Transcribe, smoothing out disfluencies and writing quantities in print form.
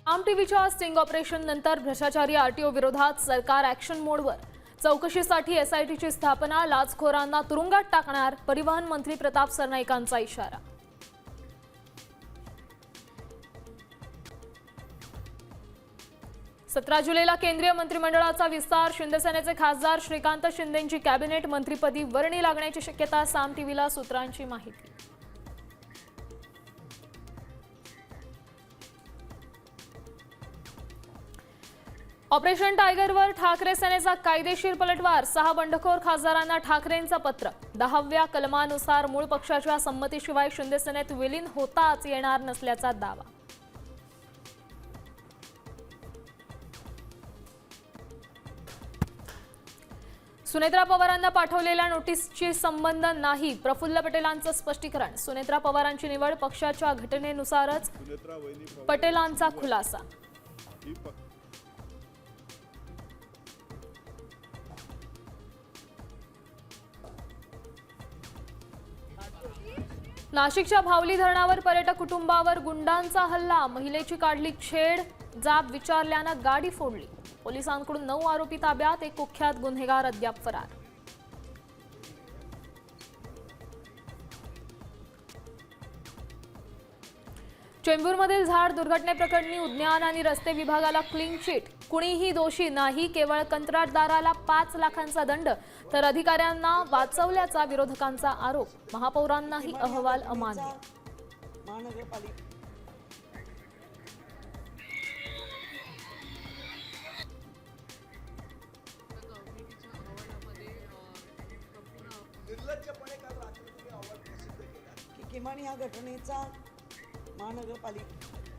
आम टीव्हीच्या sting operation नंतर भ्रष्टाचारी आरटीओ विरोधात सरकार ॲक्शन मोडवर. चौकशीसाठी एसआयटीची स्थापना, लाचखोरांना तुरुंगात टाकणार, परिवहन मंत्री प्रताप सरनाईकांचा इशारा. सतरा जुलैला केंद्रीय मंत्रिमंडळाचा विस्तार, शिंदेसेनेचे खासदार श्रीकांत शिंदेंची कॅबिनेट मंत्रिपदी वर्णी लागण्याची शक्यता, साम टीव्हीला सूत्रांची माहिती. ऑपरेशन टायगरवर ठाकरे सेनेचा कायदेशीर पलटवार, 6 बंडखोर खासदारांना ठाकरेंचं पत्र. 10व्या कलमानुसार मूळ पक्षाच्या संमतीशिवाय शिंदेसेनेत विलीन होताच येणार नसल्याचा दावा. सुनेत्रा पवारांना पाठवलेल्या नोटीसशी संबंध नाही, प्रफुल्ल पटेलांचं स्पष्टीकरण. सुनेत्रा पवारांची निवड पक्षाच्या घटनेनुसारच, पटेलांचा खुलासा. नाशिकच्या भावली धरणावर पर्यटक कुटुंबावर गुंडांचा हल्ला, महिलेची काढली छेड, जाब विचारल्यानं गाडी फोडली. पोलिसांकडून 9 आरोपी ताब्यात, एक कुख्यात गुन्हेगार अद्याप फरार. चेंबूरमधील झाड दुर्घटनेप्रकरणी उद्यान आणि रस्ते विभागाला क्लीन चिट. कुणीही दोषी नाही, केवळ कंत्राटदाराला 5 लाखांचा दंड, तर अधिकाऱ्यांना वाचवल्याचा विरोधकांचा आरोप. महापौरांनाही अहवाल अमान्य. निर्लज्जपणे काल रात्री तुम्ही अहवाल प्रसिद्ध केला की किमान या घटनेचा महानगरपालिका